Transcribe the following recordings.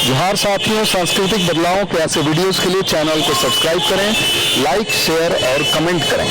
जोहार साथियों, सांस्कृतिक बदलावों के ऐसे वीडियोस के लिए चैनल को सब्सक्राइब करें, लाइक, शेयर और कमेंट करें।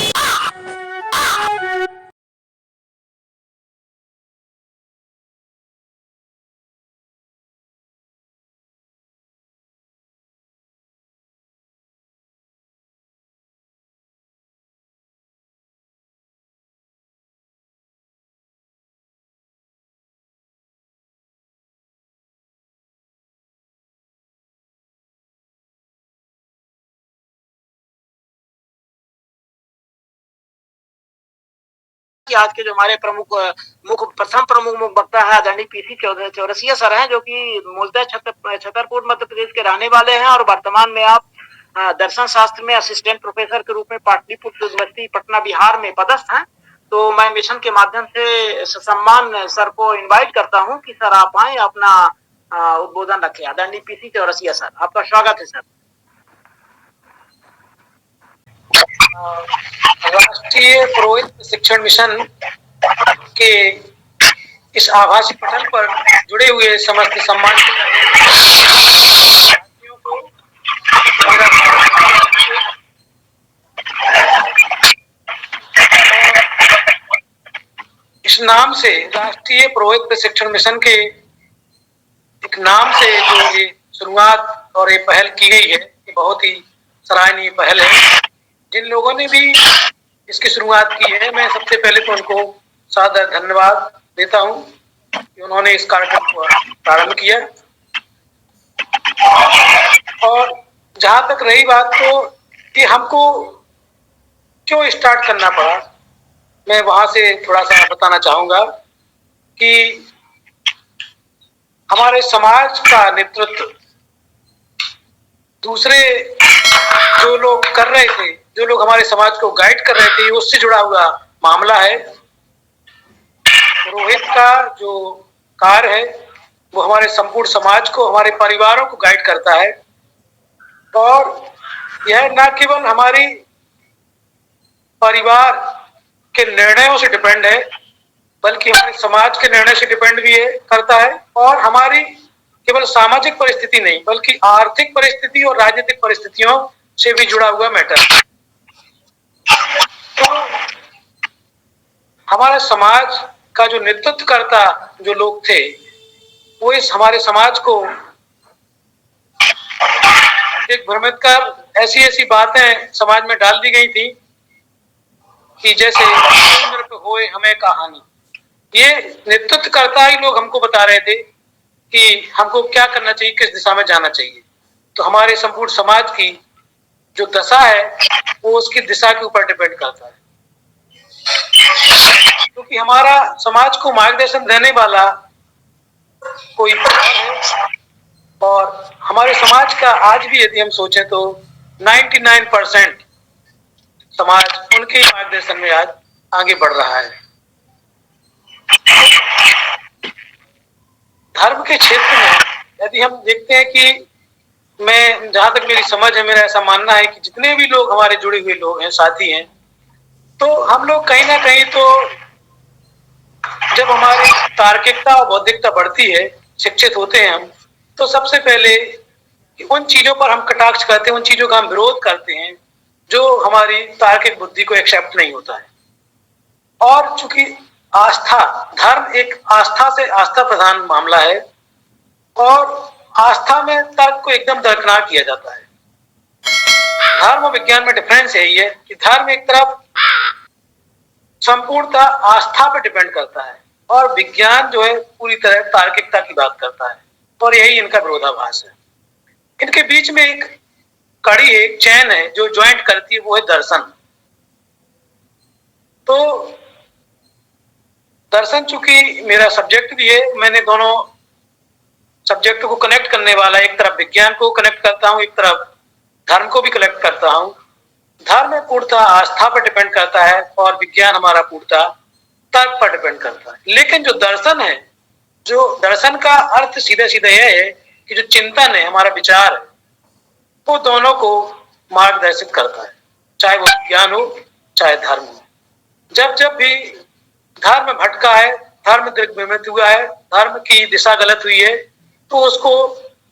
कि आज के जो हमारे प्रथम प्रमुख वक्ता है आदरणीय पीसी चौरसिया सर हैं, जो कि मूलतः छतरपुर मध्य प्रदेश के रहने वाले हैं और वर्तमान में आप दर्शन शास्त्र में असिस्टेंट प्रोफेसर के रूप में पाटलिपुत्र यूनिवर्सिटी पटना बिहार में पदस्थ हैं। तो मैं मिशन के माध्यम से सम्मान सर को इनवाइट करता हूं कि सर आप आए, अपना उद्बोधन रखें। आदरणीय पीसी चौरसिया सर, आपका स्वागत है सर। राष्ट्रीय पुरोहित प्रशिक्षण मिशन के इस आभासी पटल पर जुड़े हुए समस्त सम्मानित साथियों को इस नाम से, राष्ट्रीय पुरोहित प्रशिक्षण मिशन के एक नाम से जो ये शुरुआत और ये पहल की गई है, ये बहुत ही सराहनीय पहल है। जिन लोगों ने भी इसकी शुरुआत की है, मैं सबसे पहले तो उनको सादर धन्यवाद देता हूं कि उन्होंने इस कार्यक्रम को प्रारंभ किया। और जहां तक रही बात तो कि हमको क्यों स्टार्ट करना पड़ा, मैं वहां से थोड़ा सा बताना चाहूंगा कि हमारे समाज का नेतृत्व दूसरे जो लोग कर रहे थे, जो लोग हमारे समाज को गाइड कर रहे थे, उससे जुड़ा हुआ मामला है। पुरोहित का जो कार्य है वो हमारे संपूर्ण समाज को, हमारे परिवारों को गाइड करता है। और यह न केवल हमारी परिवार के निर्णयों से डिपेंड है, बल्कि हमारे समाज के निर्णय से डिपेंड भी करता है। और हमारी केवल सामाजिक परिस्थिति नहीं, बल्कि आर्थिक परिस्थिति और राजनीतिक परिस्थितियों से भी जुड़ा हुआ मैटर। तो हमारे समाज का जो नेतृत्व करता जो लोग थे, वो इस हमारे समाज को एक भ्रमित कर ऐसी ऐसी बातें समाज में डाल दी गई थी कि जैसे समुद्र पे होए हमें कहानी। ये नेतृत्व करता ही लोग हमको बता रहे थे कि हमको क्या करना चाहिए, किस दिशा में जाना चाहिए। तो हमारे संपूर्ण समाज की जो दशा है वो उसकी दिशा के ऊपर डिपेंड करता है, क्योंकि हमारा समाज को मार्गदर्शन देने वाला कोई है। और हमारे समाज का आज भी यदि हम सोचें तो 99% समाज उनके मार्गदर्शन में आज आगे बढ़ रहा है। धर्म के क्षेत्र में यदि हम देखते हैं कि मैं, जहां तक मेरी समझ है, मेरा ऐसा मानना है कि जितने भी लोग हमारे जुड़े हुए लोग हैं, साथी हैं, तो हम लोग कहीं ना कहीं तो जब हमारी तार्किकता और बौद्धिकता बढ़ती है, शिक्षित होते हैं हम, तो सबसे पहले उन चीजों पर हम कटाक्ष करते हैं, उन चीजों का हम विरोध करते हैं जो हमारी तार्किक बुद्धि को एक्सेप्ट नहीं होता है। और चूंकि आस्था, धर्म एक आस्था से आस्था प्रधान मामला है, और आस्था में तर्क को एकदम दरकिनार किया जाता है। धर्म और विज्ञान में डिफरेंस यही है कि धर्म एक तरफ संपूर्णता आस्था पर डिपेंड करता है और विज्ञान जो है पूरी तरह तार्किकता की बात करता है। और यही इनका विरोधाभास है। इनके बीच में एक कड़ी है, एक चैन है जो ज्वाइंट करती है, वो है दर्शन। तो दर्शन चूंकि मेरा सब्जेक्ट भी है, मैंने दोनों सब्जेक्ट को कनेक्ट करने वाला, एक तरफ विज्ञान को कनेक्ट करता हूं, एक तरफ धर्म को भी कनेक्ट करता हूं। धर्म पूर्णतः आस्था पर डिपेंड करता है और विज्ञान हमारा पूर्णतः तर्क पर डिपेंड करता है। लेकिन जो दर्शन है, जो दर्शन का अर्थ सीधे सीधे यह है कि जो चिंतन है, हमारा विचार है, वो दोनों को मार्गदर्शित करता है, चाहे वो विज्ञान हो चाहे धर्म हो। जब जब भी धर्म भटका है, धर्म दिग्भ्रमित हुआ है, धर्म की दिशा गलत हुई है, तो उसको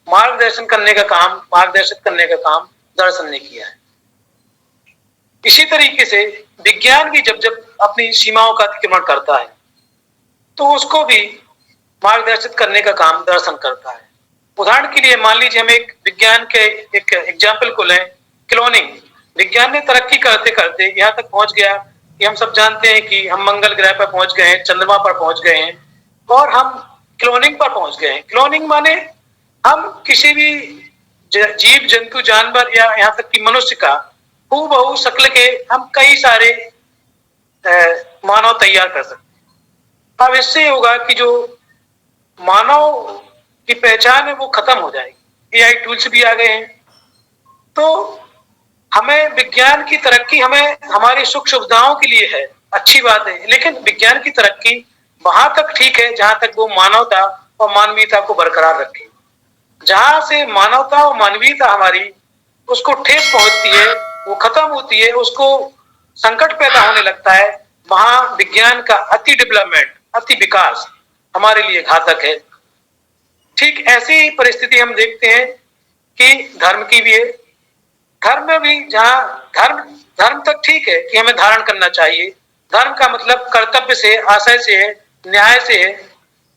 मार्गदर्शन करने का काम, मार्गदर्शित करने का काम दर्शन ने किया है। इसी तरीके से विज्ञान भी जब जब अपनी सीमाओं का अतिक्रमण करता है तो उसको भी मार्गदर्शित करने का काम दर्शन करता है। उदाहरण के लिए मान लीजिए हम एक विज्ञान के एक एग्जाम्पल को लें, क्लोनिंग। विज्ञान ने तरक्की करते करते यहाँ तक पहुंच गया कि हम सब जानते हैं कि हम मंगल ग्रह पर पहुंच गए हैं, चंद्रमा पर पहुंच गए हैं और हम क्लोनिंग पर पहुंच गए हैं। क्लोनिंग माने हम किसी भी जीव जंतु जानवर या यहाँ तक कि मनुष्य का हूबहू शक्ल के हम कई सारे मानव तैयार कर सकते हैं। अब इससे होगा कि जो मानव की पहचान है वो खत्म हो जाएगी। एआई टूल्स भी आ गए हैं, तो हमें विज्ञान की तरक्की हमें हमारी सुख सुविधाओं के लिए है, अच्छी बात है, लेकिन विज्ञान की तरक्की वहां तक ठीक है जहां तक वो मानवता और मानवीयता को बरकरार रखे। जहां से मानवता और मानवीयता हमारी उसको ठेस पहुंचती है, वो खत्म होती है, उसको संकट पैदा होने लगता है, वहां विज्ञान का अति डेवलपमेंट, अति विकास हमारे लिए घातक है। ठीक ऐसी परिस्थिति हम देखते हैं कि धर्म की भी है। धर्म में भी जहां धर्म तक ठीक है कि हमें धारण करना चाहिए, धर्म का मतलब कर्तव्य से, आशय से है, न्याय से है,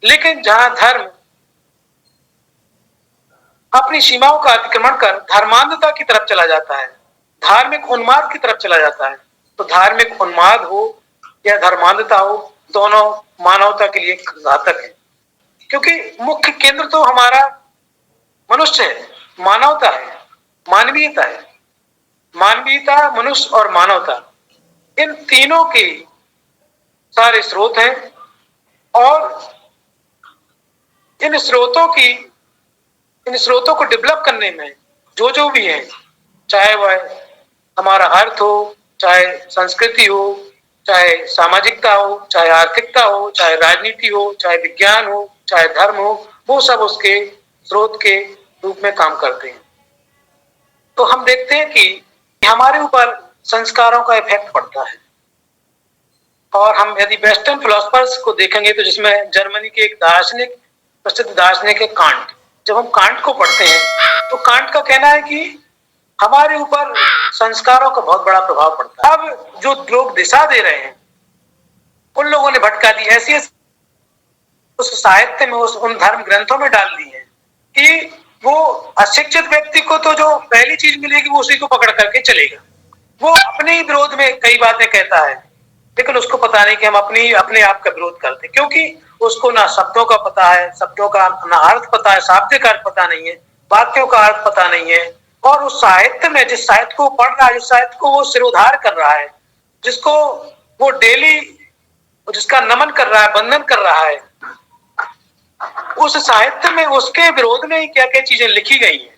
लेकिन जहां धर्म अपनी सीमाओं का अतिक्रमण कर धर्मांधता की तरफ चला जाता है, धार्मिक उन्माद की तरफ चला जाता है, तो धार्मिक उन्माद हो या धर्मांधता हो, दोनों मानवता के लिए घातक है। क्योंकि मुख्य केंद्र तो हमारा मनुष्य है, मानवता है, मानवीयता है। मानवीयता, मनुष्य और मानवता, इन तीनों के सारे स्रोत हैं और इन स्रोतों को डेवलप करने में जो भी है, चाहे वह हमारा अर्थ हो, चाहे संस्कृति हो, चाहे सामाजिकता हो, चाहे आर्थिकता हो, चाहे राजनीति हो, चाहे विज्ञान हो, चाहे धर्म हो, वो सब उसके स्रोत के रूप में काम करते हैं। तो हम देखते हैं कि हमारे ऊपर संस्कारों का इफेक्ट पड़ता है। और हम यदि वेस्टर्न फिलोसफर्स को देखेंगे तो जिसमें जर्मनी के एक दार्शनिक, प्रसिद्ध दार्शनिक है कांट। जब हम कांट को पढ़ते हैं तो कांट का कहना है कि हमारे ऊपर संस्कारों का बहुत बड़ा प्रभाव पड़ता है। अब जो लोग दिशा दे रहे हैं उन लोगों ने भटका दी, ऐसी उस साहित्य में, उन धर्म ग्रंथों में डाल दी है कि वो अशिक्षित व्यक्ति को तो जो पहली चीज मिलेगी वो उसी को पकड़ करके चलेगा। वो अपने ही विरोध में कई बातें कहता है, लेकिन उसको पता नहीं कि हम अपने आप का विरोध करते, क्योंकि उसको ना शब्दों का पता है, शब्दों का ना अर्थ पता है, शाब्दिक अर्थ पता नहीं है, वाक्यों का अर्थ पता नहीं है। और उस साहित्य में, जिस साहित्य को पढ़ रहा है, जिस साहित्य को वो सिरोधार कर रहा है, जिसको वो डेली, जिसका नमन कर रहा है, वंदन कर रहा है, उस साहित्य में उसके विरोध में ही क्या क्या चीजें लिखी गई है,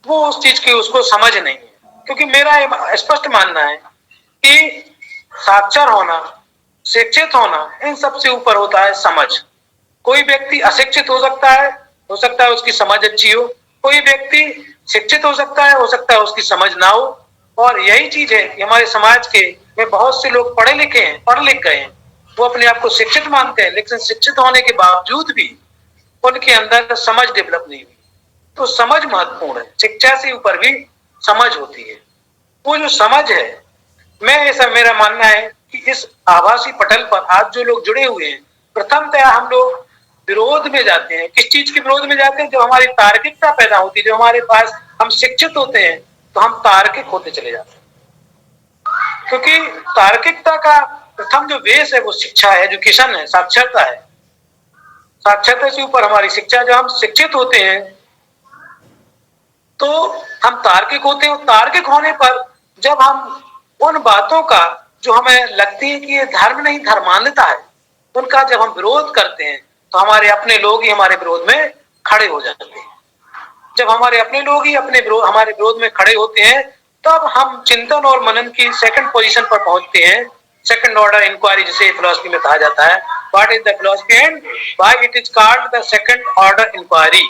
वो उस चीज की उसको समझ नहीं है। क्योंकि मेरा स्पष्ट मानना है कि साक्षर होना, शिक्षित होना, इन सबसे ऊपर होता है समझ। कोई व्यक्ति अशिक्षित हो सकता है उसकी समझ अच्छी हो, कोई व्यक्ति शिक्षित हो सकता है उसकी समझ ना हो। और यही चीज है कि हमारे समाज के में बहुत से लोग पढ़े लिखे हैं, पढ़ लिख गए हैं, वो अपने आप को शिक्षित मानते हैं, लेकिन शिक्षित होने के बावजूद भी उनके अंदर समझ डेवलप नहीं हुई। तो समझ महत्वपूर्ण है, शिक्षा से ऊपर भी समझ होती है। वो जो समझ है, ऐसा मेरा मानना है कि इस आभासी पटल पर आज जो लोग जुड़े हुए हैं, प्रथमतः हम लोग विरोध में जाते हैं। किस चीज के विरोध में जाते हैं? जो हमारी तार्किकता पैदा होती है, जो हमारे पास हम शिक्षित होते हैं तो हम तार्किक होते चले जाते हैं। क्योंकि तार्किकता का प्रथम जो बेस है वो शिक्षा है, एजुकेशन है, साक्षरता है। साक्षरता से ऊपर हमारी शिक्षा। जब हम शिक्षित होते हैं तो हम तार्किक होते हैं। तार्किक होने पर जब हम उन बातों का जो हमें लगती है कि ये धर्म नहीं, धर्मान्धता है, उनका जब हम विरोध करते हैं तो हमारे अपने लोग ही हमारे विरोध में खड़े हो जाते हैं। जब हमारे अपने लोग ही हमारे विरोध में खड़े होते हैं तब हम चिंतन और मनन की सेकंड पोजीशन पर पहुंचते हैं। सेकंड ऑर्डर इंक्वायरी जिसे फिलॉसफी में कहा जाता है। What is the philosophy and why it is called the second order inquiry?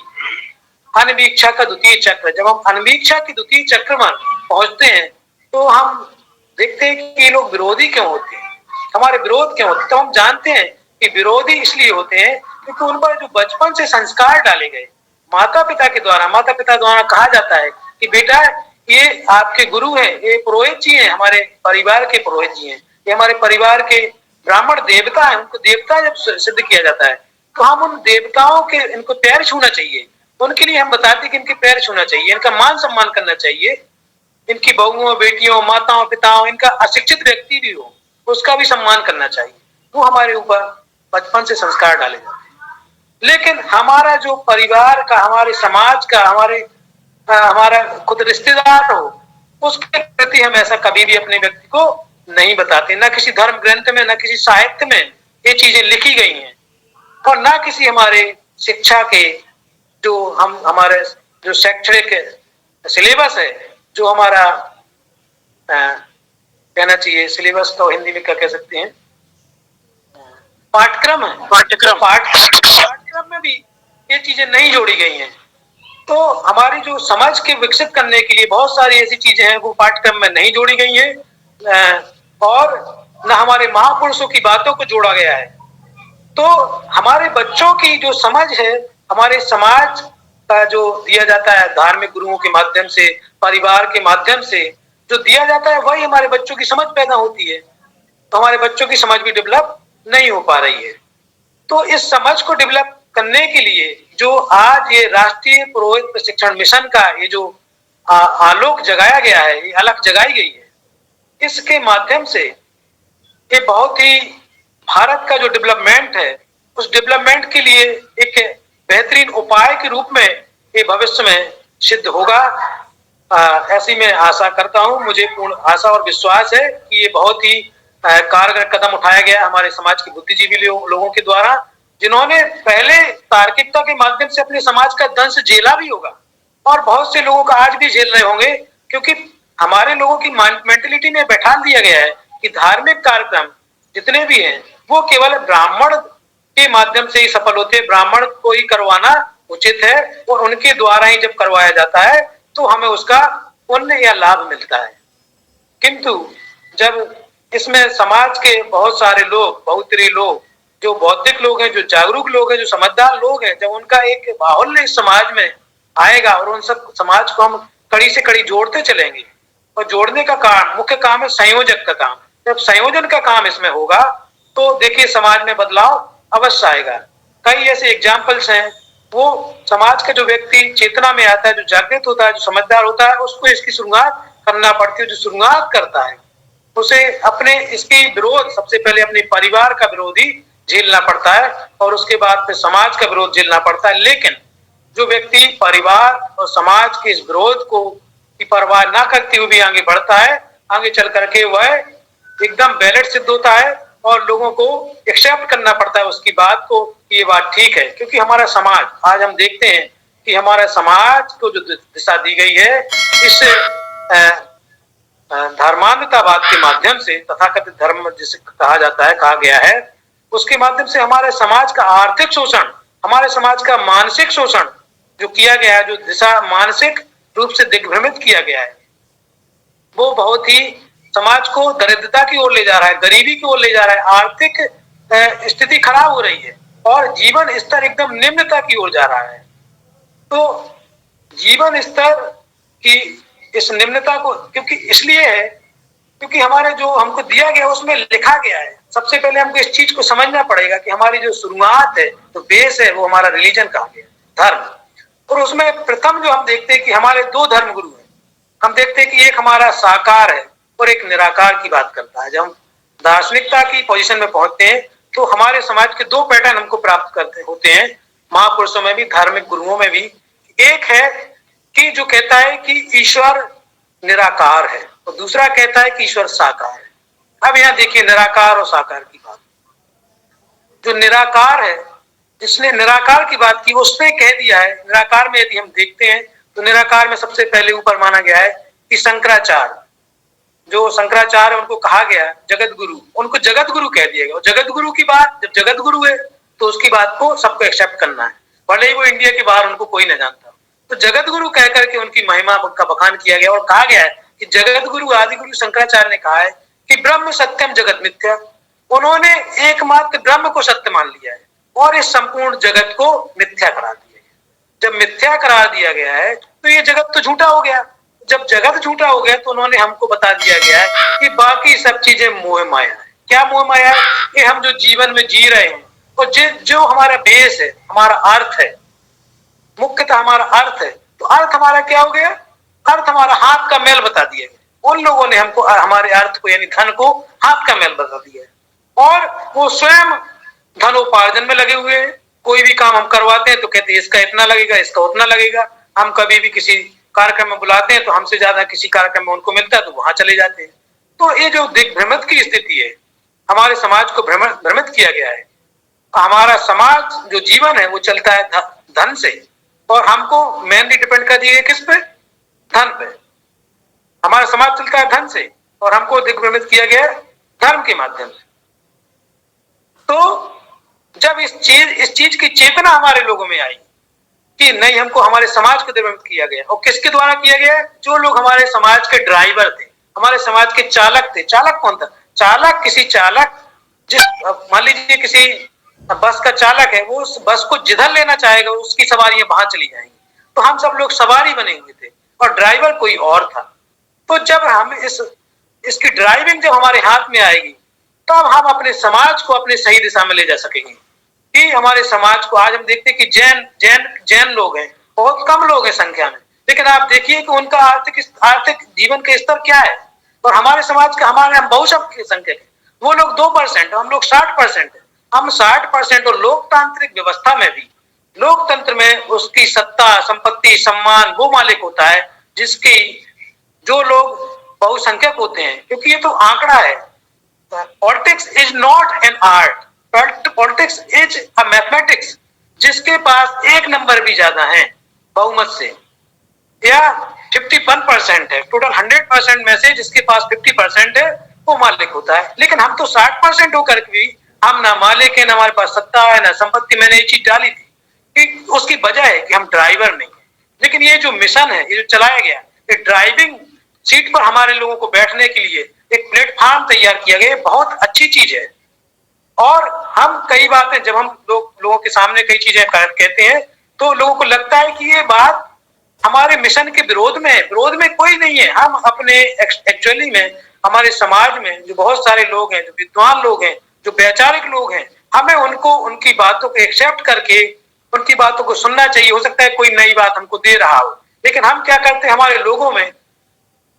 अनवीक्षा का द्वितीय चक्र। जब हम अनवीक्षा की द्वितीय चक्र में पहुंचते हैं तो हम देखते हैं कि ये लोग विरोधी क्यों होते हैं, हमारे विरोध क्यों होते हैं। तो हम जानते हैं कि विरोधी इसलिए होते हैं क्योंकि उन पर जो बचपन से संस्कार डाले गए, माता पिता द्वारा कहा जाता है कि बेटा ये आपके गुरु हैं, ये पुरोहित जी हैं, हमारे परिवार के पुरोहित जी हैं, ये हमारे परिवार के ब्राह्मण देवता हैं। उनको देवता जब सिद्ध किया जाता है तो हम उन देवताओं के इनको पैर छूना चाहिए। उनके लिए हम बताते हैं कि इनके पैर छूना चाहिए, इनका मान सम्मान करना चाहिए, इनकी बहुओं बेटियों माताओं पिताओं, इनका अशिक्षित व्यक्ति भी हो उसका भी सम्मान करना चाहिए। वो हमारे ऊपर बचपन से संस्कार डाले जाते हैं। लेकिन हमारा जो परिवार का, हमारे समाज का, हमारा खुद रिश्तेदार हो, उसके प्रति हम ऐसा कभी भी अपने व्यक्ति को नहीं बताते। न किसी धर्म ग्रंथ में, न किसी साहित्य में ये चीजें लिखी गई हैं, और न किसी हमारे शिक्षा के हमारे जो शैक्षणिक सिलेबस है, जो हमारा कहना चाहिए सिलेबस तो हिंदी में क्या कह सकते हैं, पाठ्यक्रम है, पाठ्यक्रम में भी ये चीजें नहीं जोड़ी गई हैं। तो हमारी जो समझ के विकसित करने के लिए बहुत सारी ऐसी चीजें हैं वो पाठ्यक्रम में नहीं जोड़ी गई हैं, और न हमारे महापुरुषों की बातों को जोड़ा गया है। तो हमारे बच्चों की जो समझ है, हमारे समाज का जो दिया जाता है धार्मिक गुरुओं के माध्यम से, परिवार के माध्यम से जो दिया जाता है, वही हमारे बच्चों की समझ पैदा होती है। तो हमारे बच्चों की समझ भी डेवलप नहीं हो पा रही है। तो इस समझ को डेवलप करने के लिए जो आज ये राष्ट्रीय पुरोहित प्रशिक्षण मिशन का ये जो आलोक जगाया गया है, ये अलख जगाई गई है, इसके माध्यम से ये बहुत ही भारत का जो डेवलपमेंट है, उस डेवलपमेंट के लिए एक बेहतरीन उपाय के रूप में ये भविष्य में सिद्ध होगा। ऐसी मैं आशा करता हूं। मुझे पूर्ण आशा और विश्वास है कि ये बहुत ही कारगर कदम उठाया गया हमारे समाज के बुद्धिजीवी लोगों के द्वारा, जिन्होंने पहले तार्किकता के माध्यम से अपने समाज का दंश झेला भी होगा, और बहुत से लोगों का आज भी झेल रहे होंगे, क्योंकि हमारे लोगों की मेंटेलिटी में बैठा दिया गया है कि धार्मिक कार्यक्रम जितने भी हैं वो केवल ब्राह्मण के माध्यम से ही सफल होते हैं, ब्राह्मण को ही करवाना उचित है, और उनके द्वारा ही जब करवाया जाता है तो हमें उसका पुण्य या लाभ मिलता है। किंतु जब इसमें समाज के बहुत सारे लोग, बहुतरी लोग, जो बौद्धिक लोग हैं, जो जागरूक लोग हैं, जो समझदार लोग हैं, जब उनका एक बाहुल्य इस समाज में आएगा और उन सब समाज को हम कड़ी से कड़ी जोड़ते चलेंगे, और जोड़ने का काम, मुख्य काम है संयोजक का काम। जब संयोजन का काम इसमें होगा तो देखिए समाज में बदलाव अवश्य आएगा। कई ऐसे एग्जाम्पल्स हैं, वो समाज का जो व्यक्ति चेतना में आता है, जो जागृत होता है, जो समझदार होता है, उसको इसकी शुरुआत करना पड़ती है। जो शुरुआत करता है उसे अपने इसकी विरोध, सबसे पहले अपने परिवार का विरोध ही झेलना पड़ता है, और उसके बाद फिर समाज का विरोध झेलना पड़ता है। लेकिन जो व्यक्ति परिवार और समाज के इस विरोध को की परवाह ना करते हुए भी आगे बढ़ता है, आगे चल करके वह एकदम बैलेंस सिद्ध होता है, और लोगों को एक्सेप्ट करना पड़ता है उसकी बात को कि ये बात ठीक है। क्योंकि हमारा समाज, आज हम देखते हैं कि हमारा समाज को जो दिशा दी गई है, इस धर्मांधतावाद के माध्यम से, तथाकथित धर्म जिसे कहा जाता है, कहा गया है, उसके माध्यम से हमारे समाज का आर्थिक शोषण, हमारे समाज का मानसिक शोषण जो किया गया है, जो दिशा मानसिक रूप से दिग्भ्रमित किया गया है, वो बहुत ही समाज को दरिद्रता की ओर ले जा रहा है, गरीबी की ओर ले जा रहा है, आर्थिक स्थिति खराब हो रही है, और जीवन स्तर एकदम निम्नता की ओर जा रहा है। तो जीवन स्तर की इस निम्नता को क्योंकि इसलिए है क्योंकि हमारे जो हमको दिया गया उसमें लिखा गया है। सबसे पहले हमको इस चीज को समझना पड़ेगा कि हमारी जो शुरुआत है, तो बेस है, वो हमारा रिलीजन कहा गया, धर्म। और उसमें प्रथम जो हम देखते हैं कि हमारे दो धर्म गुरु हैं। हम देखते हैं कि एक हमारा साकार है और एक निराकार की बात करता है। जब हम दार्शनिकता की पोजीशन में पहुंचते हैं तो हमारे समाज के दो पैटर्न हमको प्राप्त करते होते हैं, महापुरुषों में भी, धार्मिक गुरुओं में भी। एक है कि जो कहता है कि ईश्वर निराकार है, और दूसरा कहता है कि ईश्वर साकार है। अब यहाँ देखिए निराकार और साकार की बात। जो निराकार है, जिसने निराकार की बात की, उसने कह दिया है, निराकार में यदि हम देखते हैं तो निराकार में सबसे पहले ऊपर माना गया है कि शंकराचार्य, जो शंकराचार्य उनको कहा गया जगत गुरु, उनको जगत गुरु कह दिया गया। और जगत गुरु की बात, जब जगत गुरु है तो उसकी बात को सबको एक्सेप्ट करना है, भले ही वो इंडिया के बाहर उनको कोई न जानता। तो जगत गुरु कह करके उनकी महिमा का बखान किया गया, और कहा गया है कि जगत गुरु आदि गुरु शंकराचार्य ने कहा है कि ब्रह्म सत्यम जगत मिथ्या। उन्होंने एकमात्र ब्रह्म को सत्य मान लिया है और इस संपूर्ण जगत को मिथ्या करा दिया है। जब मिथ्या करार दिया गया है तो ये जगत तो झूठा हो गया। जब जगत झूठा हो गया तो उन्होंने हमको बता दिया गया है कि बाकी सब चीजें मोह माया है। क्या मोह माया है? कि हम जो जीवन में जी रहे हैं और जो हमारा बेस है, हमारा अर्थ है, मुख्यतः हमारा अर्थ है, तो अर्थ हमारा क्या हो गया? अर्थ हमारा हाथ का मैल बता दिया गया। उन लोगों ने हमको हमारे अर्थ को यानी धन को हाथ का मैल बता दिया है और वो स्वयं धनोपार्जन में लगे हुए हैं। कोई भी काम हम करवाते हैं तो कहते हैं इसका इतना लगेगा, इसका उतना लगेगा। हम कभी भी किसी कार्यक्रम में बुलाते हैं तो हमसे ज्यादा किसी कार्यक्रम में उनको मिलता है तो वहां चले जाते हैं। तो ये जो दिग्भ्रमित की स्थिति है, हमारे समाज को भ्रमित किया गया है। हमारा समाज जो जीवन है वो चलता है धन से और हमको मेनली डिपेंड कर दिया किस पे? धन पे। हमारा समाज चलता है धन से और हमको दिग्भ्रमित किया गया धर्म के माध्यम से। तो जब इस चीज की चेतना हमारे लोगों में आई कि नहीं, हमको हमारे समाज को दिग्भ्रमित किया गया और किसके द्वारा किया गया? जो लोग हमारे समाज के ड्राइवर थे, हमारे समाज के चालक थे। चालक कौन था? चालक किसी चालक, जिस मान लीजिए किसी बस का चालक है, वो उस बस को जिधर लेना चाहेगा उसकी सवारियां वहां चली जाएंगी। तो हम सब लोग सवारी बने हुए थे और ड्राइवर कोई और था। तो जब हम इसकी ड्राइविंग जब हमारे हाथ में आएगी तब हम अपने समाज को अपने सही दिशा में ले जा सकेंगे। कि हमारे समाज को आज हम देखते हैं कि जैन लोग हैं, बहुत कम लोग हैं संख्या में, लेकिन आप देखिए कि उनका आर्थिक जीवन का स्तर क्या है। और हमारे समाज का, हम बहुसंख्यक हैं, वो लोग 2%, हम लोग 60% है। हम 60% और लोकतांत्रिक व्यवस्था में भी, लोकतंत्र में उसकी सत्ता, संपत्ति, सम्मान वो मालिक होता है जिसकी, जो लोग बहुसंख्यक होते हैं। क्योंकि ये तो आंकड़ा है। Politics is not an art, politics is a mathematics. जिसके पास एक नंबर भी ज्यादा है बहुमत से, या 51% है, टोटल 100% में से जिसके पास 50% है वो मालिक होता है। लेकिन हम तो 60% होकर भी हम ना मालिक है, ना हमारे पास सत्ता है, ना संपत्ति। मैंने ये चीज डाली थी कि उसकी वजह है कि हम ड्राइवर नहीं है। लेकिन ये जो मिशन है, ये जो चलाया गया, ये ड्राइविंग सीट पर हमारे लोगों को बैठने के लिए एक प्लेटफॉर्म तैयार किया गया, बहुत अच्छी चीज है। और हम कई बातें जब हम लोगों के सामने कई चीजें कहते हैं तो लोगों को लगता है कि ये बात हमारे मिशन के विरोध में कोई नहीं है। हम अपने एक्चुअली में हमारे समाज में जो बहुत सारे लोग हैं, जो विद्वान लोग हैं, जो वैचारिक लोग हैं, हमें उनको, उनकी बातों को एक्सेप्ट करके उनकी बातों को सुनना चाहिए। हो सकता है कोई नई बात हमको दे रहा हो, लेकिन हम क्या करते हैं हमारे लोगों में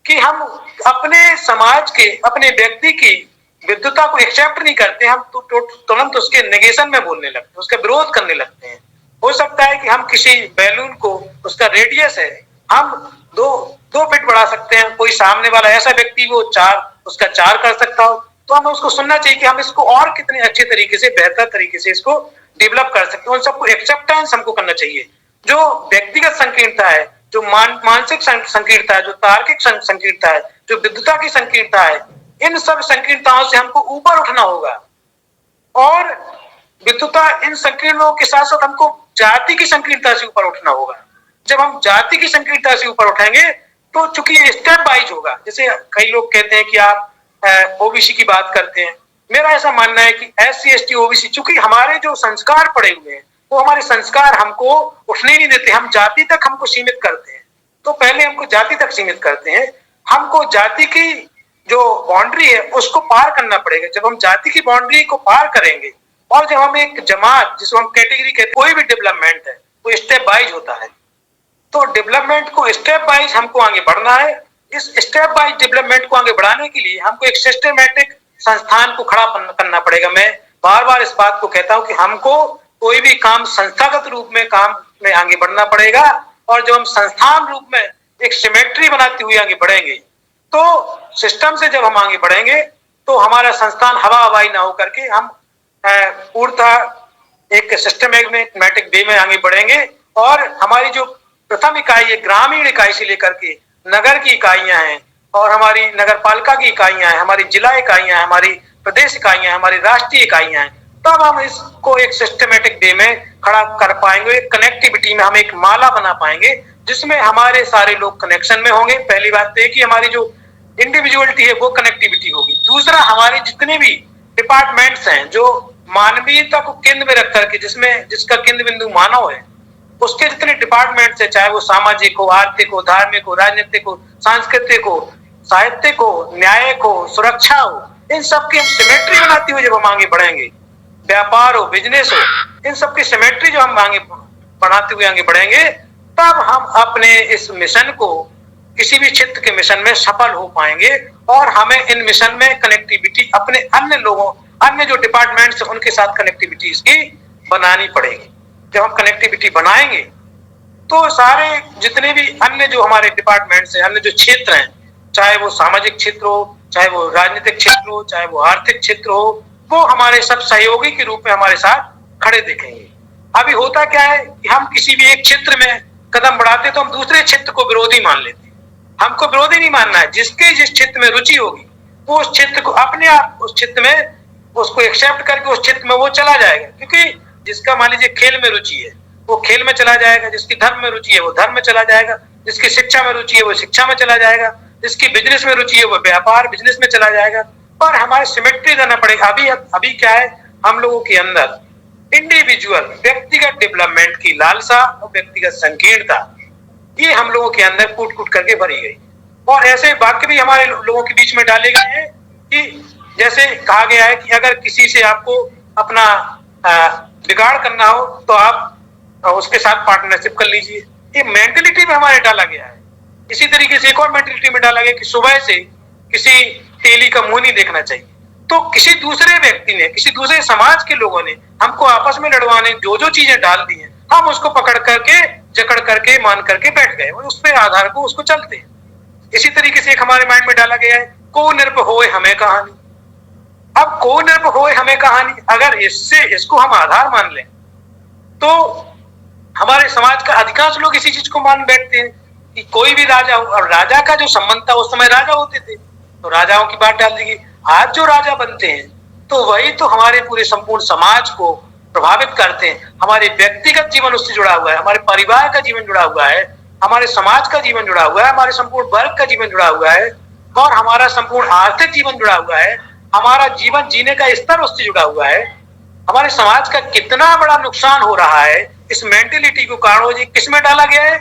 कि हम अपने समाज के, अपने व्यक्ति की विद्वता को एक्सेप्ट नहीं करते। हम तुरंत उसके नेगेशन में बोलने लगते हैं, उसका विरोध करने लगते हैं। हो सकता है कि हम किसी बैलून को, उसका रेडियस है, हम दो फीट बढ़ा सकते हैं। कोई सामने वाला ऐसा व्यक्ति वो उसका 4 कर सकता हो, तो हमें उसको सुनना चाहिए कि हम इसको और कितने अच्छे तरीके से, बेहतर तरीके से इसको डेवलप कर सकते हैं। उन सबको एक्सेप्टेंस हमको करना चाहिए। जो व्यक्तिगत संकीर्णता है, जो मानसिक संकीर्णता है, जो तार्किक संकीर्णता है, जो विद्वता की संकीर्णता है, इन सब संकीर्णताओं से हमको ऊपर उठना होगा। और विद्वता, इन संकीर्णों के साथ साथ हमको जाति की संकीर्णता से ऊपर उठना होगा। जब हम जाति की संकीर्णता से ऊपर उठाएंगे तो चूंकि स्टेप वाइज होगा। जैसे कई लोग कहते हैं कि आप ओबीसी की बात करते हैं, मेरा ऐसा मानना है कि SC ST OBC, चूंकि हमारे जो संस्कार पड़े हुए हैं वो हमारे संस्कार हमको उठने नहीं देते, हम जाति तक हमको सीमित करते हैं। तो पहले हमको जाति तक सीमित करते हैं, हमको जाति की जो बाउंड्री है उसको पार करना पड़ेगा। जब हम जाति की बाउंड्री को पार करेंगे और जब हम एक जमात, जिसको हम कैटेगरी कहते हैं, कोई भी डेवलपमेंट है वो स्टेप वाइज होता है। तो डेवलपमेंट को स्टेप वाइज हमको आगे बढ़ना है। इस स्टेप वाइज डेवलपमेंट को आगे बढ़ाने के लिए हमको एक सिस्टमैटिक संस्थान को खड़ा करना पड़ेगा। मैं बार बार इस बात को कहता हूं कि हमको कोई भी काम संस्थागत रूप में काम में आगे बढ़ना पड़ेगा। और जब हम संस्थान रूप में एक सिमेट्री बनाते हुए आगे बढ़ेंगे तो सिस्टम से जब हम आगे बढ़ेंगे तो हमारा संस्थान हवा हवाई ना होकर के हम पूर्णतः एक सिस्टमैटिक वे में आगे बढ़ेंगे। और हमारी जो प्रथम इकाई है, ग्रामीण इकाई से लेकर के नगर की इकाइयां हैं, और हमारी नगर पालिका की इकाइयां हैं, हमारी जिला इकाइयां हैं, हमारी प्रदेश इकाइयां हैं, हमारी राष्ट्रीय इकाइयां हैं, तब हम इसको एक सिस्टमैटिक वे में खड़ा कर पाएंगे। एक कनेक्टिविटी में हम एक माला बना पाएंगे जिसमें हमारे सारे लोग कनेक्शन में होंगे। पहली बात तो कि हमारी जो इंडिविजुअलिटी है वो कनेक्टिविटी होगी। दूसरा, हमारे जितने भी डिपार्टमेंट्स हैं जो मानवीयता को केंद्र में रख करके, जिसका केंद्र बिंदु मानव है, उसके जितने डिपार्टमेंट्स है, चाहे वो सामाजिक हो, आर्थिक हो, धार्मिक हो, राजनीतिक हो, सांस्कृतिक हो, साहित्यिक हो, न्यायिक हो, सुरक्षा हो, इन सब की हम सिमेट्री बनाते हुए जब हम आगे बढ़ेंगे, व्यापार हो, बिजनेस हो, इन सब की सिमेट्री जो हम आगे बढ़ाते हुए आगे बढ़ेंगे, तब हम अपने इस मिशन को, किसी भी क्षेत्र के मिशन में सफल हो पाएंगे। और हमें इन मिशन में कनेक्टिविटी अपने अन्य लोगों, अन्य जो डिपार्टमेंट्स उनके साथ कनेक्टिविटी इसकी बनानी पड़ेगी। जब हम कनेक्टिविटी बनाएंगे तो सारे जितने भी अन्य जो हमारे डिपार्टमेंट्स हैं, अन्य जो क्षेत्र हैं, चाहे वो सामाजिक क्षेत्र हो, चाहे वो राजनीतिक क्षेत्र हो, चाहे वो आर्थिक क्षेत्र हो, वो हमारे सब सहयोगी के रूप में हमारे साथ खड़े दिखेंगे। अभी होता क्या है कि हम किसी भी एक क्षेत्र में कदम बढ़ाते तो हम दूसरे क्षेत्र को विरोधी मान लेते हैं। हमको विरोधी नहीं मानना है, जिसके जिस क्षेत्र में रुचि होगी वो उस क्षेत्र को अपने आप उस क्षेत्र में उसको एक्सेप्ट करके उस क्षेत्र में वो चला जाएगा। क्योंकि जिसका मान लीजिए खेल में रुचि है वो खेल में चला जाएगा, जिसकी धर्म में रुचि है वो धर्म में चला जाएगा, जिसकी शिक्षा में रुचि है वो शिक्षा में चला जाएगा, जिसकी बिजनेस में रुचि है वो व्यापार बिजनेस में चला जाएगा। पर हमारे सिमेट्री रहना पड़ेगा। अभी क्या है, हम लोगों के अंदर इंडिविजुअल व्यक्तिगत डेवलपमेंट की लालसा और व्यक्तिगत संकीर्णता ये हम लोगों के अंदर कूट कूट करके भरी गई। और ऐसे वाक्य भी हमारे लोगों के बीच में डाले गए हैं कि जैसे कहा गया है कि अगर किसी से आपको अपना बिगाड़ करना हो तो आप उसके साथ पार्टनरशिप कर लीजिए। ये मेंटलिटी में हमारे डाला गया है। इसी तरीके से एक और मेंटलिटी में डाला गया कि सुबह से किसी तेली का मुंह नहीं देखना चाहिए। तो किसी दूसरे व्यक्ति ने, किसी दूसरे समाज के लोगों ने हमको आपस में लड़वाने जो जो चीजें डाल दी हैं, हम उसको पकड़ करके जकड़ करके मान करके बैठ गए और उस पे आधार को उसको चलते हैं। इसी तरीके से एक हमारे माइंड में डाला गया है को निर्भ होए हमें कहानी। अब को निर्भ होए हमें कहानी अगर इसको हम आधार मान लें तो हमारे समाज का अधिकांश लोग इसी चीज को मान बैठते हैं कि कोई भी राजा हो, और राजा का जो संबंध था उस समय राजा होते थे तो राजाओं की बात डाल दी गई। आज जो राजा बनते हैं तो वही तो हमारे पूरे संपूर्ण समाज को प्रभावित करते हैं। हमारे व्यक्तिगत जीवन उससे जुड़ा हुआ है, हमारे परिवार का जीवन जुड़ा हुआ है, हमारे समाज का जीवन जुड़ा हुआ है, हमारे संपूर्ण वर्ग का जीवन जुड़ा हुआ है और हमारा संपूर्ण आर्थिक जीवन जुड़ा हुआ है। हमारा जीवन जीने का स्तर उससे जुड़ा हुआ है। हमारे समाज का कितना बड़ा नुकसान हो रहा है इस मेंटेलिटी को कारण किस में डाला गया है,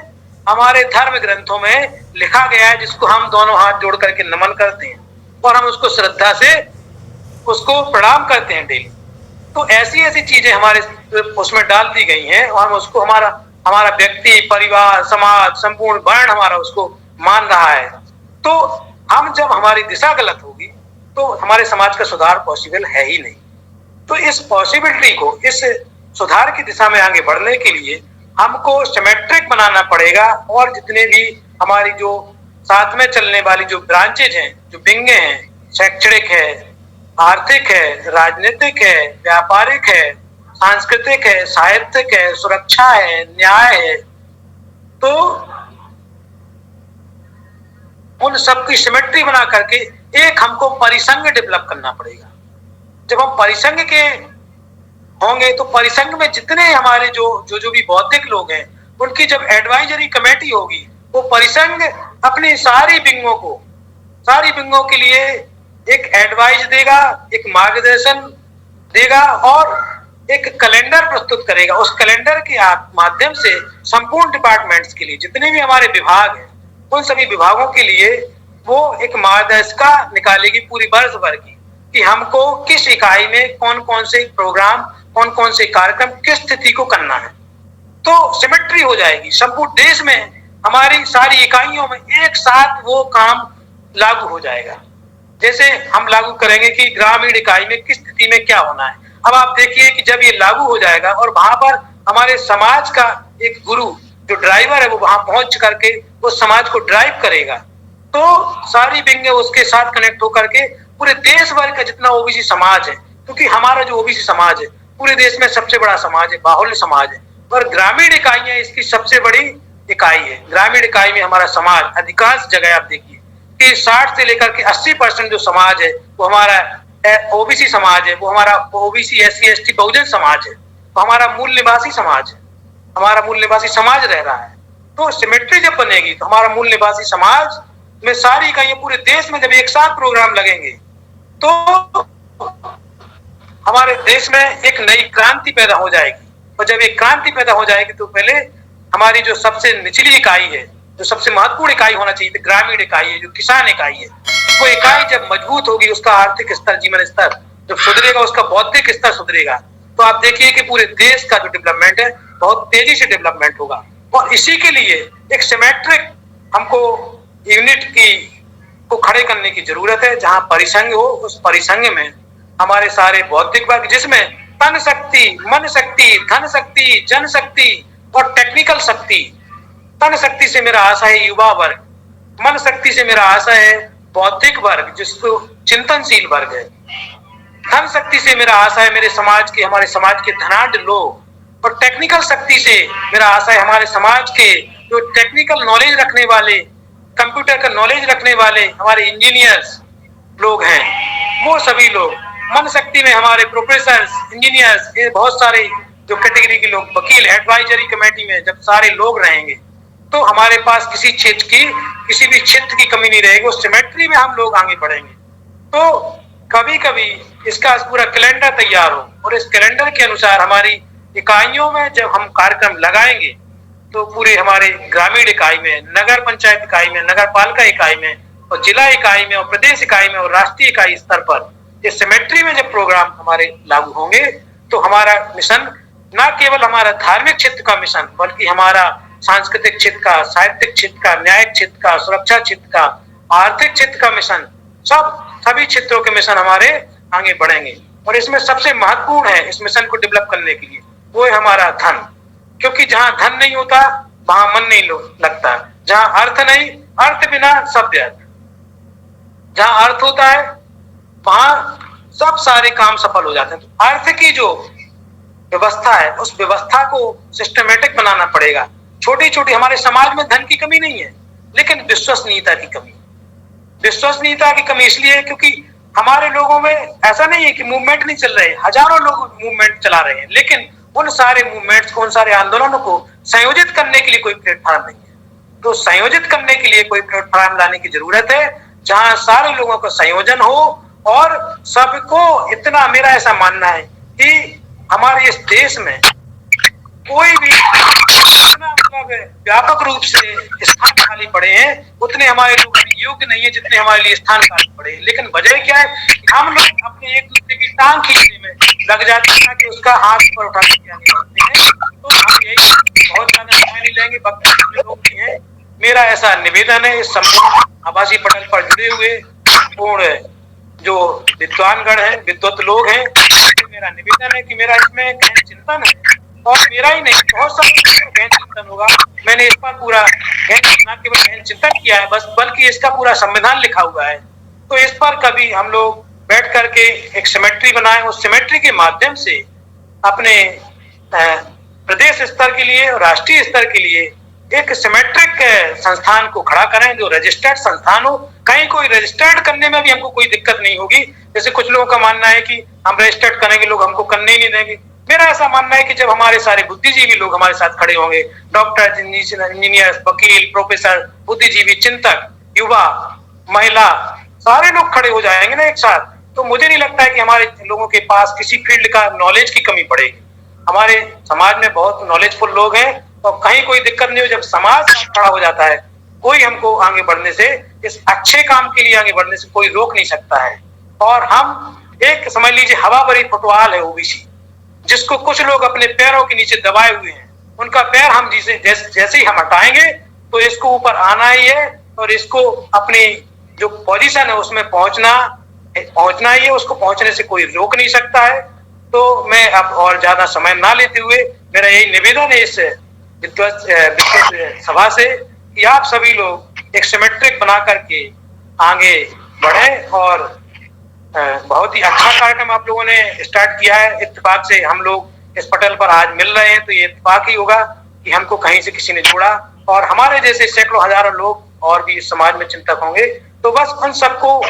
हमारे धर्म ग्रंथों में लिखा गया है, जिसको हम दोनों हाथ जोड़ करके नमन करते हैं और हम उसको श्रद्धा से उसको प्रणाम करते हैं डेली। तो ऐसी ऐसी चीजें हमारे उसमें डाल दी गई हैं और हम उसको हमारा व्यक्ति, परिवार, समाज, संपूर्ण वर्ण हमारा उसको मान रहा है। तो हम जब हमारी दिशा गलत होगी तो हमारे समाज का सुधार पॉसिबल है ही नहीं। तो इस पॉसिबिलिटी को, इस सुधार की दिशा में आगे बढ़ने के लिए हमको सिमेट्रिक बनाना पड़ेगा और जितने भी हमारी जो साथ में चलने वाली जो ब्रांचेज हैं, जो विंगे हैं, शैक्षणिक है, आर्थिक है, राजनीतिक है, व्यापारिक है, सांस्कृतिक है, साहित्यिक है, सुरक्षा है, न्याय है, तो उन सब की सिमेट्री बना करके एक हमको परिसंघ डेवलप करना पड़ेगा। जब हम परिसंघ के होंगे तो परिसंघ में जितने हमारे जो भी बौद्धिक लोग हैं उनकी जब एडवाइजरी कमेटी होगी वो परिसंघ अपनी सारी विंगों के लिए एक एडवाइस देगा, एक मार्गदर्शन देगा और एक कैलेंडर प्रस्तुत करेगा। उस कैलेंडर के माध्यम से संपूर्ण डिपार्टमेंट्स के लिए जितने भी हमारे विभाग हैं उन सभी विभागों के लिए वो एक मार्गदर्शिका निकालेगी पूरी वर्ष भर की कि हमको किस इकाई में कौन कौन से प्रोग्राम, कौन कौन से कार्यक्रम, किस स्थिति को करना है। तो सिमेट्री हो जाएगी। संपूर्ण देश में हमारी सारी इकाइयों में एक साथ वो काम लागू हो जाएगा। जैसे हम लागू करेंगे कि ग्रामीण इकाई में किस स्थिति में क्या होना है। अब आप देखिए कि जब ये लागू हो जाएगा और वहां पर हमारे समाज का एक गुरु जो ड्राइवर है वो वहां पहुंच करके उस समाज को ड्राइव करेगा तो सारी विंगे उसके साथ कनेक्ट होकर के पूरे देश भर का जितना ओबीसी समाज है, क्योंकि हमारा जो ओबीसी समाज है पूरे देश में सबसे बड़ा समाज है, बाहुल्य समाज है और ग्रामीण इकाइयां इसकी सबसे बड़ी इकाई है। ग्रामीण इकाई में हमारा समाज अधिकांश जगह आप देखिए कि 60 से लेकर के 80% जो समाज है वो हमारा ओबीसी समाज है, वो हमारा OBC SC ST Bahujan Samaj है, वो हमारा मूल निवासी समाज है, हमारा मूल निवासी समाज रह रहा है। तो सिमेट्री जब बनेगी तो हमारा मूल निवासी समाज में सारी इकाइयां पूरे देश में जब एक साथ प्रोग्राम लगेंगे तो हमारे देश में एक नई क्रांति पैदा हो जाएगी। और जब एक क्रांति पैदा हो जाएगी तो पहले हमारी जो सबसे निचली इकाई है, जो सबसे महत्वपूर्ण इकाई होना चाहिए, ग्रामीण इकाई है, जो किसान इकाई है, वो इकाई जब मजबूत होगी, उसका आर्थिक स्तर, जीवन स्तर जब सुधरेगा, उसका बौद्धिक स्तर सुधरेगा, तो आप देखिए कि पूरे देश का जो डेवलपमेंट है बहुत तेजी से डेवलपमेंट होगा। और इसी के लिए एक सिमेट्रिक हमको यूनिट को खड़े करने की जरूरत है, जहां परिसंघ हो, उस परिसंघ में हमारे सारे बौद्धिक वर्ग, जिसमें तन शक्ति, मन शक्ति, धन शक्ति, जन शक्ति और टेक्निकल शक्ति। तन शक्ति से मेरा आशा है युवा वर्ग, मन शक्ति से मेरा आशा है बौद्धिक वर्ग, जिसको चिंतनशील वर्ग है। धन शक्ति से मेरा आशा है मेरे समाज के, हमारे समाज के धनाढ्य लोग, और टेक्निकल शक्ति से मेरा आशा है हमारे समाज के जो टेक्निकल नॉलेज रखने वाले, कंप्यूटर का नॉलेज रखने वाले हमारे इंजीनियर्स लोग हैं, वो सभी लोग। मन शक्ति में हमारे प्रोफेसर, इंजीनियर्स, ये बहुत सारे जो कैटेगरी के लोग, वकील, एडवाइजरी कमेटी में जब सारे लोग रहेंगे, तो हमारे पास किसी क्षेत्र की, किसी भी क्षेत्र की कमी नहीं रहेगी, उस सिमेट्री में हम लोग आगे बढ़ेंगे। तो कभी कभी इसका पूरा कैलेंडर तैयार हो, और इस कैलेंडर के अनुसार हमारी इकाइयों में जब हम कार्यक्रम लगाएंगे, तो पूरे हमारे ग्रामीण इकाई में, नगर पंचायत इकाई में, नगर पालिका इकाई में, और जिला इकाई में, और प्रदेश इकाई में, और राष्ट्रीय इकाई स्तर पर इस सिमेट्री में जब प्रोग्राम हमारे लागू होंगे, तो हमारा मिशन न केवल हमारा धार्मिक क्षेत्र का मिशन, बल्कि हमारा सांस्कृतिक क्षेत्र का, साहित्यिक क्षेत्र का, न्यायिक क्षेत्र का, सुरक्षा क्षेत्र का, आर्थिक क्षेत्र का मिशन, सभी क्षेत्रों के मिशन हमारे आगे बढ़ेंगे। और इसमें सबसे महत्वपूर्ण है इस मिशन को डेवलप करने के लिए, वो है हमारा धन। क्योंकि जहां धन नहीं होता वहां मन नहीं लगता, जहां अर्थ नहीं, अर्थ बिना सब व्यर्थ। जहां अर्थ होता है वहां सब सारे काम सफल हो जाते हैं। तो अर्थ की जो व्यवस्था है, उस व्यवस्था को सिस्टमेटिक बनाना पड़ेगा। छोटी छोटी हमारे समाज में धन की कमी नहीं है, लेकिन विश्वसनीयता की कमी। विश्वसनीयता की कमी इसलिए है क्योंकि हमारे लोगों में ऐसा नहीं है कि मूवमेंट नहीं चल रहे, हजारों लोग मूवमेंट चला रहे हैं, लेकिन उन सारे मूवमेंट्स को, उन सारे आंदोलनों को संयोजित करने के लिए कोई प्लेटफॉर्म नहीं है। तो संयोजित करने के लिए कोई प्लेटफॉर्म लाने की जरूरत है, जहां सारे लोगों का संयोजन हो, और सबको इतना, मेरा ऐसा मानना है कि हमारे इस देश में कोई भी इतना मतलब व्यापक रूप से स्थान खाली पड़े हैं, उतने हमारे लोग योग्य नहीं है जितने हमारे लिए स्थान खाली पड़े हैं। लेकिन वजह क्या है, हम लोग अपने एक दूसरे की टांग खींचने में लग जाते हैं कि उसका हाथ पर उठा के आगे बढ़ते हैं। तो हम यही बहुत ज्यादा समय नहीं लेंगे, वक्त लोग भी हैं। मेरा ऐसा निवेदन है, इस संपूर्ण आभासी पटल पर जुड़े हुए पूर्ण जो विद्वानगण हैं, विद्वत लोग हैं, मेरा निवेदन है कि मेरा इसमें गहन चिंतन है, और मेरा ही नहीं, बहुत सारे गहन चिंतन होगा। मैंने इस पर पूरा न केवल गहन चिंतन किया है बस, बल्कि इसका पूरा संविधान लिखा हुआ है। तो इस पर कभी हम लोग बैठ करके एक सिमेट्री बनाएं, उस सिमेट्री के माध्यम से अपने प्रदेश स्तर के लिए और राष्ट्रीय स्तर के लिए एक सिमेट्रिक संस्थान को खड़ा करें, जो रजिस्टर्ड संस्थान हो। कहीं कोई रजिस्टर्ड करने में भी हमको कोई दिक्कत नहीं होगी। जैसे कुछ लोगों का मानना है कि हम रजिस्टर्ड करेंगे, लोग हमको करने ही नहीं देंगे। मेरा ऐसा मानना है कि जब हमारे सारे बुद्धिजीवी लोग हमारे साथ खड़े होंगे, डॉक्टर, इंजीनियर, वकील, प्रोफेसर, बुद्धिजीवी, चिंतक, युवा, महिला, सारे लोग खड़े हो जाएंगे ना एक साथ, तो मुझे नहीं लगता है कि हमारे लोगों के पास किसी फील्ड का नॉलेज की कमी पड़ेगी। हमारे समाज में बहुत नॉलेजफुल लोग हैं, और कहीं कोई दिक्कत नहीं हो। जब समाज खड़ा हो जाता है, कोई हमको आगे बढ़ने से, इस अच्छे काम के लिए आगे बढ़ने से कोई रोक नहीं सकता है। और हम एक समझ लीजिए हवा भरी फुटबॉल है ओबीसी, जिसको कुछ लोग अपने पैरों के नीचे दबाए हुए हैं। उनका पैर हम जैसे ही हम हटाएंगे तो इसको ऊपर आना ही है, और इसको अपनी जो पोजीशन है उसमें पहुंचना ही है। उसको पहुंचने से कोई रोक नहीं सकता है। तो मैं अब और ज्यादा समय ना लेते हुए, मेरा यही निवेदन है इस सभा से कि आप सभी लोग एक सिमेट्रिक बना करके आगे बढ़े। और बहुत ही अच्छा कार्यक्रम आप लोगों ने स्टार्ट किया है। इत्तेफाक से हम लोग इस पटल पर आज मिल रहे हैं, तो ये इत्तेफाक ही होगा कि हमको कहीं से किसी ने जोड़ा, और हमारे जैसे सैकड़ों हजारों लोग और भी इस समाज में चिंतक होंगे। तो बस उन सबको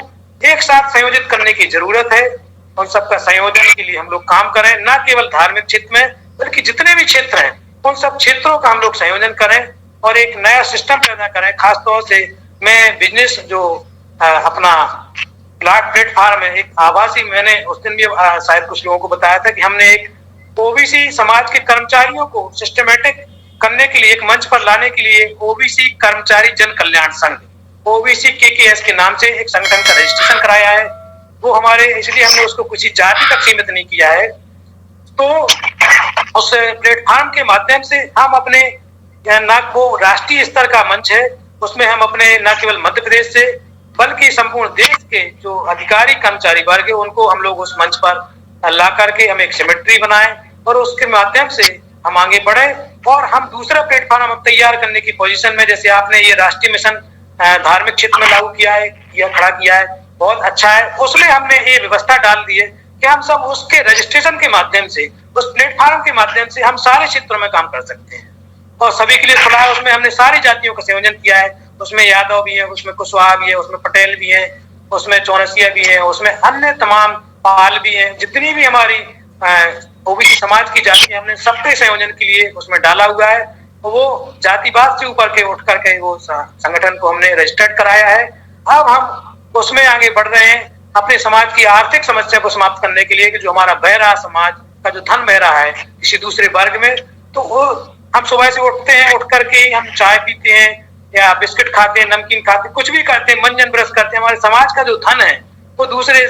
एक साथ संयोजित करने की जरूरत है। उन सबका संयोजन के लिए हम लोग काम करें, न केवल धार्मिक क्षेत्र में, बल्कि जितने भी क्षेत्र हैं उन सब क्षेत्रों का हम लोग संयोजन करें, और एक नया सिस्टम पैदा करें। खासतौर से मैं बिजनेस जो अपना प्लेटफॉर्म है, एक आभासी, मैंने उस दिन भी शायद कुछ लोगों को बताया था कि हमने एक ओबीसी समाज के कर्मचारियों को सिस्टमेटिक करने के लिए, एक मंच पर लाने के लिए ओबीसी कर्मचारी जन कल्याण संघ, ओबीसी केकेएस के नाम से एक संगठन का रजिस्ट्रेशन कराया है। वो हमारे, इसलिए हमने उसको किसी जाति तक सीमित नहीं किया है। तो उस प्लेटफॉर्म के माध्यम से हम अपने, ना वो राष्ट्रीय स्तर का मंच है, उसमें हम अपने न केवल मध्य प्रदेश से बल्कि संपूर्ण देश के जो अधिकारी कर्मचारी वर्ग है उनको हम लोग उस मंच पर ला करके हम एक सिमेट्री बनाए और उसके माध्यम से हम आगे बढ़े। और हम दूसरा प्लेटफॉर्म हम तैयार करने की पोजीशन में, जैसे आपने ये राष्ट्रीय मिशन धार्मिक क्षेत्र में लागू किया है, यह खड़ा किया है, बहुत अच्छा है। उसमें हमने ये व्यवस्था डाल दी है कि हम सब उसके रजिस्ट्रेशन के माध्यम से, उस प्लेटफॉर्म के माध्यम से हम सारे क्षेत्रों में काम कर सकते हैं और सभी के लिए खुला है। उसमें हमने सारी जातियों का संयोजन किया है, उसमें यादव भी है, उसमें कुशवाहा भी है, उसमें पटेल भी है, उसमें चौरसिया भी है, उसमें अन्य तमाम पाल भी है, जितनी भी हमारी ओबीसी समाज की जाति है हमने सबके संयोजन के लिए उसमें डाला हुआ है। वो जातिवाद से ऊपर के उठ करके वो संगठन को हमने रजिस्टर्ड कराया है। अब हम उसमें आगे बढ़ रहे हैं अपने समाज की आर्थिक समस्या को समाप्त करने के लिए कि जो हमारा बह रहा समाज का जो धन बह रहा है किसी दूसरे वर्ग में, तो वो हम सुबह से उठते हैं, उठ करके हम चाय पीते हैं या बिस्किट खाते हैं, नमकीन खाते हैं, कुछ भी करते हैं, मंजन ब्रश करते हैं, हमारे समाज का जो धन है वो दूसरे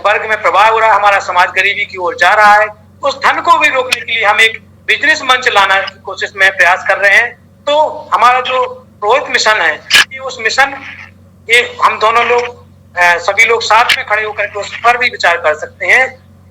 वर्ग में प्रभाव हो रहा है, हमारा समाज गरीबी की ओर जा रहा है। उस धन को भी रोकने के लिए हम एक बिजनेस मंच लाना की कोशिश में प्रयास कर रहे हैं। तो हमारा जो पुरोहित मिशन है, ये उस मिशन, ये हम दोनों लोग सभी लोग साथ में खड़े होकर के उस पर भी विचार कर सकते हैं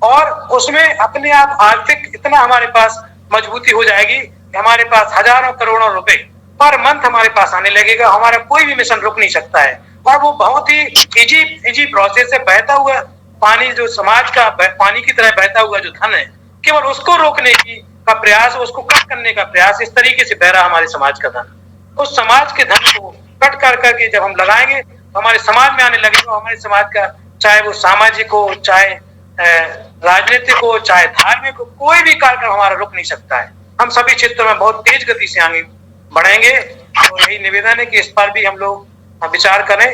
और उसमें अपने आप आर्थिक इतना हमारे पास मजबूती हो जाएगी कि हमारे पास हजारों करोड़ों रुपए पर मंथ हमारे पास आने लगेगा। हमारा कोई भी मिशन रुक नहीं सकता है और वो बहुत ही इजी प्रोसेस है। बहता हुआ पानी, जो समाज का पानी की तरह बहता हुआ जो धन है, केवल उसको रोकने का प्रयास, उसको कट करने का प्रयास, इस तरीके से बह रहा हमारे समाज का धन। उस समाज के धन को कट कर करके जब हम लगाएंगे तो हमारे समाज में आने लगेगा। हमारे समाज का, चाहे वो सामाजिक हो, चाहे राजनीतिक हो, चाहे धार्मिक हो, कोई भी कार्यक्रम हमारा रुक नहीं सकता है। हम सभी क्षेत्रों में बहुत तेज गति से आगे बढ़ेंगे। तो यही निवेदन है कि इस पर भी हम लोग विचार करें।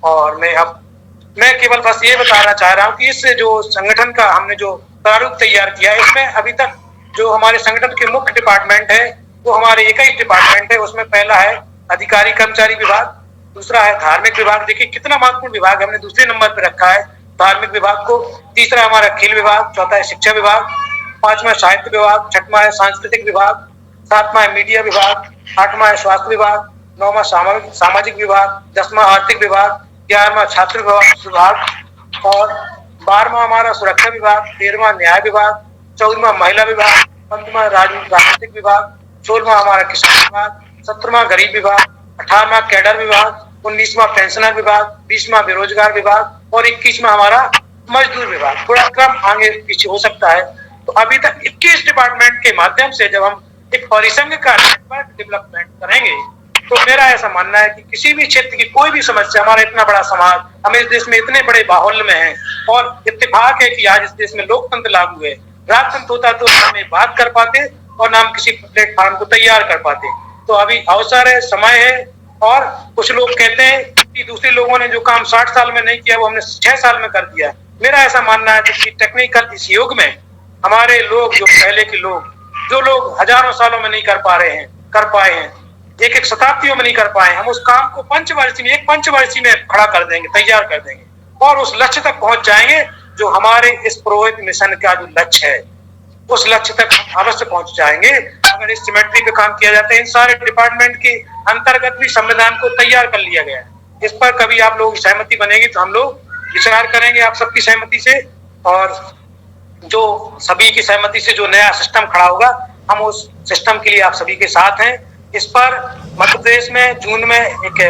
और मैं केवल बस ये बताना चाह रहा हूँ कि इस जो संगठन का हमने जो प्रारूप तैयार किया है, इसमें अभी तक जो हमारे संगठन के मुख्य डिपार्टमेंट है वो हमारे 21 डिपार्टमेंट है। उसमें पहला है अधिकारी कर्मचारी विभाग, दूसरा है धार्मिक विभाग। देखिए कितना महत्वपूर्ण विभाग हमने दूसरे नंबर पर रखा है धार्मिक विभाग को। तीसरा हमारा खेल विभाग, चौथा है शिक्षा विभाग, पांचवा साहित्य विभाग, छठवां है सांस्कृतिक विभाग, सातवां है मीडिया विभाग, आठवां है स्वास्थ्य विभाग, नौवां सामाजिक विभाग, 10वां आर्थिक विभाग, 11वां छात्र विभाग और 12वां हमारा सुरक्षा विभाग, 13वां न्याय विभाग, 14वां महिला विभाग, 15वां राजनीतिक विभाग, 16वां हमारा किसान विभाग, 17वां गरीब विभाग, 18वां कैडर विभाग, 19वां पेंशनर विभाग, 20वां बेरोजगार विभाग और 21वां हमारा मजदूर विभाग। थोड़ा क्रम आगे पीछे हो सकता है। तो अभी तक 21 डिपार्टमेंट के माध्यम से जब हम एक परिसंघ का नेटवर्क डेवलपमेंट करेंगे तो मेरा ऐसा मानना है कि किसी भी क्षेत्र की कोई भी समस्या, हमारा इतना बड़ा समाज, हम इस देश में इतने बड़े बाहुल्य में हैं और इत्तेफाक है कि आज इस देश में लोकतंत्र लागू है। राजतंत्र होता तो हम एक बात कर पाते और ना हम किसी प्लेटफॉर्म को तैयार कर पाते। तो अभी अवसर है, समय है। और कुछ लोग कहते हैं कि दूसरे लोगों ने जो काम 60 साल में नहीं किया वो हमने 6 साल में कर दिया। मेरा ऐसा मानना है कि टेक्निकल इस युग में हमारे लोग, जो पहले के लोग, जो लोग हजारों सालों में नहीं कर पाए हैं, एक शताब्दियों में नहीं कर पाए, हम उस काम को एक पंचवर्षीय में खड़ा कर देंगे, तैयार कर देंगे और उस लक्ष्य तक पहुंच जाएंगे जो हमारे इस पुरोहित मिशन का जो लक्ष्य है, उस लक्ष्य तक हम अवश्य पहुंच जाएंगे अगर इस सिमेट्री पे काम किया जाता है। इन सारे डिपार्टमेंट के अंतर्गत भी संविधान को तैयार कर लिया गया है। इस पर कभी आप लोग सहमति बनेगी तो हम लोग विचार करेंगे आप सबकी सहमति से, और जो सभी की सहमति से जो नया सिस्टम खड़ा होगा हम उस सिस्टम के लिए आप सभी के साथ हैं। इस पर मध्य प्रदेश में जून में एक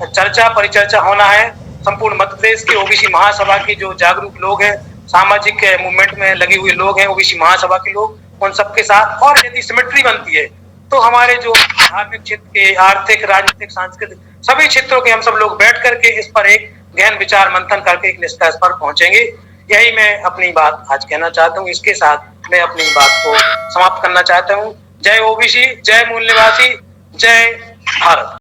चर्चा परिचर्चा होना है। संपूर्ण मध्य प्रदेश के ओबीसी महासभा के जो जागरूक लोग हैं, सामाजिक मूवमेंट में लगे हुए लोग हैं, ओबीसी महासभा के लोग, उन सबके साथ, और यदि सिमेट्री बनती है तो हमारे जो धार्मिक क्षेत्र के, आर्थिक, राजनीतिक, सांस्कृतिक सभी क्षेत्रों के हम सब लोग बैठ करके इस पर एक गहन विचार मंथन करके एक निष्कर्ष पर पहुंचेंगे। यही मैं अपनी बात आज कहना चाहता हूँ। इसके साथ मैं अपनी बात को समाप्त करना चाहता हूँ। जय ओबीसी, जय मूल निवासी, जय भारत।